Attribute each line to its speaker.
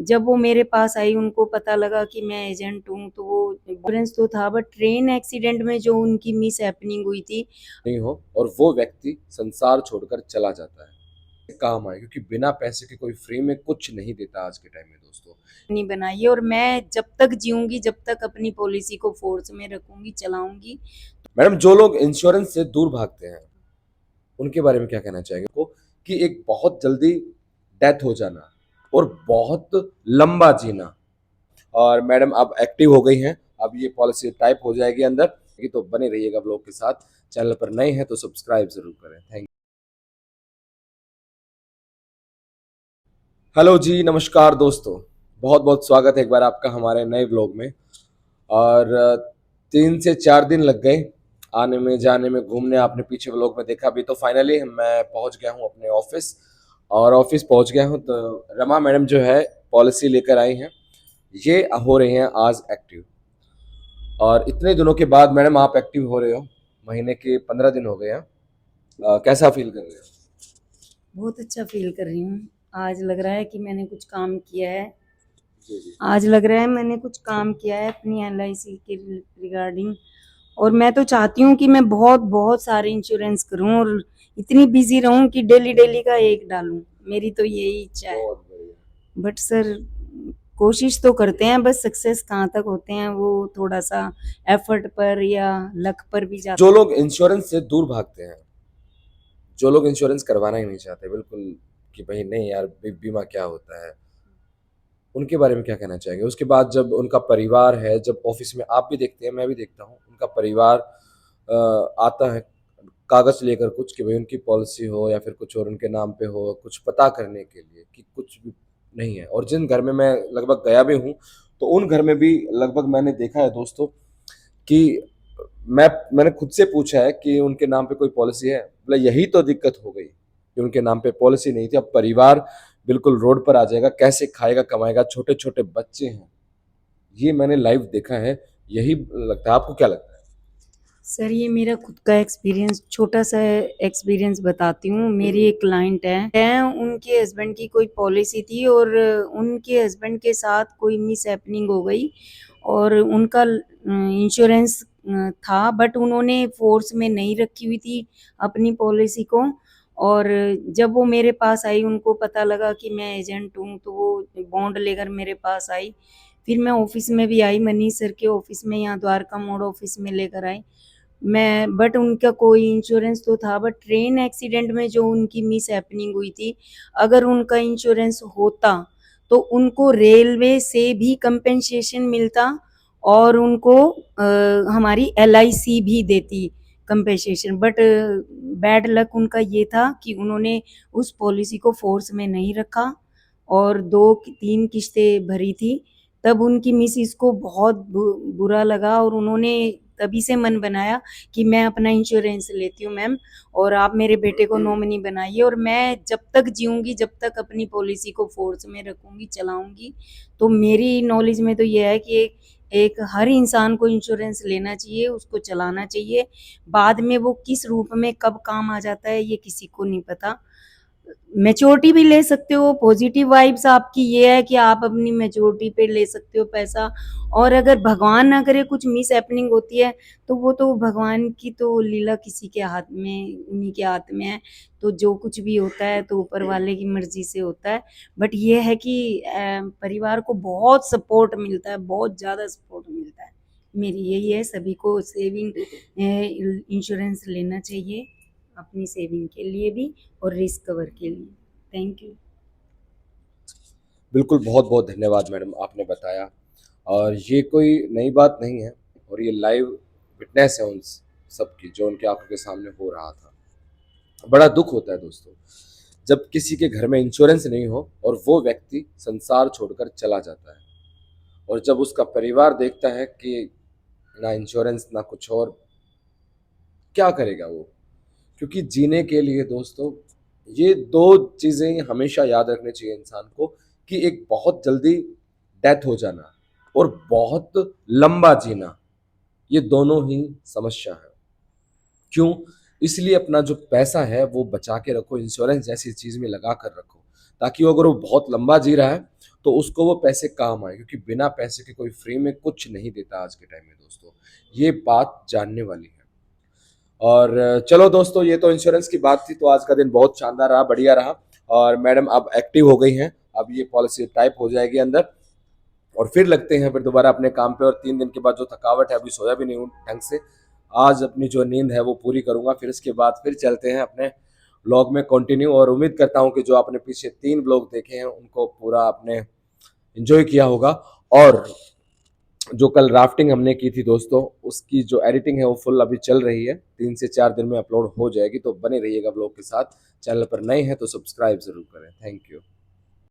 Speaker 1: जब वो मेरे पास आई उनको पता लगा कि मैं एजेंट हूँ, तो वो इंश्योरेंस तो था, बट ट्रेन एक्सीडेंट में जो उनकी मिस हैपनिंग हुई थी
Speaker 2: नहीं हो और वो व्यक्ति संसार छोड़कर चला जाता है, काम आए, क्योंकि बिना पैसे के कोई फ्री में कुछ नहीं देता आज के टाइम में दोस्तों।
Speaker 1: नहीं बनाई है। और मैं जब तक जीऊंगी, जब तक अपनी पॉलिसी को फोर्स में रखूंगी, चलाऊंगी।
Speaker 2: मैडम, जो लोग इंश्योरेंस से दूर भागते हैं उनके बारे में क्या कहना चाहेंगे को कि एक बहुत जल्दी डेथ हो जाना और बहुत लंबा जीना। और मैडम अब एक्टिव हो गई हैं, अब ये पॉलिसी टाइप हो जाएगी अंदर। ये तो बने रहिएगा ब्लॉग के साथ। चैनल पर नए हैं तो सब्सक्राइब जरूर करें। Thank you. हेलो जी, नमस्कार दोस्तों, बहुत बहुत स्वागत है एक बार आपका हमारे नए ब्लॉग में। और 3 से 4 दिन लग गए आने में जाने में घूमने। आपने पीछे व्लॉग में देखा भी। तो फाइनली मैं पहुंच गया हूं अपने ऑफिस, और ऑफिस पहुंच गया हूं तो रमा मैडम जो है पॉलिसी लेकर आई हैं। ये हो रही हैं आज एक्टिव। और इतने दिनों के बाद मैडम आप एक्टिव हो रहे हो, महीने के 15 दिन हो गए हैं। कैसा फील कर रहे हो?
Speaker 1: बहुत अच्छा फील कर रही हूँ। आज लग रहा है कि मैंने कुछ काम किया है।
Speaker 2: जी जी।
Speaker 1: आज लग रहा है मैंने कुछ काम किया है अपनी LIC के रिगार्डिंग। और मैं तो चाहती हूँ कि मैं बहुत बहुत सारे इंश्योरेंस करूँ और इतनी बिजी रहूँ कि डेली डेली का एक डालूं। मेरी तो यही इच्छा है।
Speaker 2: बहुत बढ़िया।
Speaker 1: बट सर, कोशिश तो करते हैं, बस सक्सेस कहाँ तक होते हैं वो थोड़ा सा एफर्ट पर या लक पर भी
Speaker 2: जो
Speaker 1: जाता है।
Speaker 2: लोग इंश्योरेंस से दूर भागते हैं, जो लोग इंश्योरेंस करवाना ही नहीं चाहते बिल्कुल, कि भाई नहीं यार बीमा क्या होता है, उनके बारे में क्या कहना चाहेंगे? उसके बाद जब उनका परिवार है, जब ऑफिस में आप भी देखते हैं, मैं भी देखता हूँ, उनका परिवार आता है कागज लेकर कुछ कि भाई उनकी पॉलिसी हो या फिर कुछ और उनके नाम पे हो, कुछ पता करने के लिए कि कुछ भी नहीं है। और जिन घर में मैं लगभग गया भी हूँ, तो उन घर में भी लगभग मैंने देखा है दोस्तों कि मैंने खुद से पूछा है कि उनके नाम पे कोई पॉलिसी है। बोला यही तो दिक्कत हो गई कि उनके नाम पे पॉलिसी नहीं थी। अब परिवार बिल्कुल रोड पर आ जाएगा, कैसे खाएगा कमाएगा, छोटे छोटे बच्चे हैं। ये मैंने लाइव देखा है। यही लगता है। आपको क्या लगता है?
Speaker 1: सर, ये मेरा खुद का एक्सपीरियंस, छोटा सा एक्सपीरियंस बताती हूँ। मेरी एक क्लाइंट है, उनके हस्बैंड की कोई पॉलिसी थी और उनके हस्बैंड के साथ कोई मिस हैपनिंग हो गई और उनका इंश्योरेंस था, बट उन्होंने फोर्स में नहीं रखी हुई थी अपनी पॉलिसी को। और जब वो मेरे पास आई, उनको पता लगा कि मैं एजेंट हूँ, तो वो बॉन्ड लेकर मेरे पास आई। फिर मैं ऑफिस में भी आई, मनीष सर के ऑफिस में, यहाँ द्वारका मोड़ ऑफिस में लेकर आई मैं। बट उनका कोई इंश्योरेंस तो था, बट ट्रेन एक्सीडेंट में जो उनकी मिस हैपनिंग हुई थी, अगर उनका इंश्योरेंस होता तो उनको रेलवे से भी कंपेंसेशन मिलता और उनको हमारी LIC भी देती कंपेंसेशन। बट बैड लक उनका ये था कि उन्होंने उस पॉलिसी को फोर्स में नहीं रखा और 2-3 किस्तें भरी थी। तब उनकी मिसिस को बहुत बुरा लगा और उन्होंने तभी से मन बनाया कि मैं अपना इंश्योरेंस लेती हूँ मैम, और आप मेरे बेटे को नॉमिनी बनाइए और मैं जब तक जीऊंगी, जब तक अपनी पॉलिसी को फोर्स में रखूंगी, चलाऊंगी। तो मेरी नॉलेज में तो ये है कि एक हर इंसान को इंश्योरेंस लेना चाहिए, उसको चलाना चाहिए। बाद में वो किस रूप में कब काम आ जाता है ये किसी को नहीं पता। मेच्योरिटी भी ले सकते हो, पॉजिटिव वाइब्स आपकी ये है कि आप अपनी मेच्योरिटी पे ले सकते हो पैसा। और अगर भगवान ना करे कुछ मिस हैपनिंग होती है, तो वो तो भगवान की तो लीला, किसी के हाथ में, उन्हीं के हाथ में है। तो जो कुछ भी होता है तो ऊपर वाले की मर्जी से होता है। बट ये है कि परिवार को बहुत सपोर्ट मिलता है, बहुत ज़्यादा सपोर्ट मिलता है। मेरी यही है, सभी को सेविंग इंश्योरेंस लेना चाहिए, अपनी सेविंग के लिए भी और रिस्क कवर के लिए। Thank you.
Speaker 2: बिल्कुल, बहुत बहुत धन्यवाद मैडम, आपने बताया। और ये कोई नई बात नहीं है, और ये लाइव विटनेस है उन सबकी जो उनकी आंखों के सामने हो रहा था। बड़ा दुख होता है दोस्तों जब किसी के घर में इंश्योरेंस नहीं हो और वो व्यक्ति संसार छोड़कर चला जाता है। और जब उसका परिवार देखता है कि ना इंश्योरेंस ना कुछ और, क्या करेगा वो? क्योंकि जीने के लिए दोस्तों ये दो चीजें हमेशा याद रखनी चाहिए इंसान को, कि एक बहुत जल्दी डेथ हो जाना और बहुत लंबा जीना, ये दोनों ही समस्या है। क्यों? इसलिए अपना जो पैसा है वो बचा के रखो, इंश्योरेंस जैसी चीज में लगा कर रखो, ताकि वो अगर वो बहुत लंबा जी रहा है तो उसको वो पैसे काम आए, क्योंकि बिना पैसे के कोई फ्री में कुछ नहीं देता आज के टाइम में दोस्तों, ये बात जानने वाली है। और चलो दोस्तों, ये तो इंश्योरेंस की बात थी, तो आज का दिन बहुत शानदार रहा, बढ़िया रहा। और मैडम अब एक्टिव हो गई हैं, अब ये पॉलिसी टाइप हो जाएगी अंदर, और फिर लगते हैं फिर दोबारा अपने काम पे। और 3 दिन के बाद जो थकावट है, अभी सोया भी नहीं हूँ ढंग से, आज अपनी जो नींद है वो पूरी करूंगा, फिर इसके बाद फिर चलते हैं अपने व्लॉग में कंटिन्यू। और उम्मीद करता हूँ कि जो आपने पीछे 3 व्लॉग देखे हैं उनको पूरा आपने एंजॉय किया होगा। और जो कल राफ्टिंग हमने की थी दोस्तों, उसकी जो एडिटिंग है वो फुल अभी चल रही है, 3 से 4 दिन में अपलोड हो जाएगी, तो बने रहिएगा व्लॉग के साथ। चैनल पर नए हैं तो सब्सक्राइब जरूर करें। Thank you.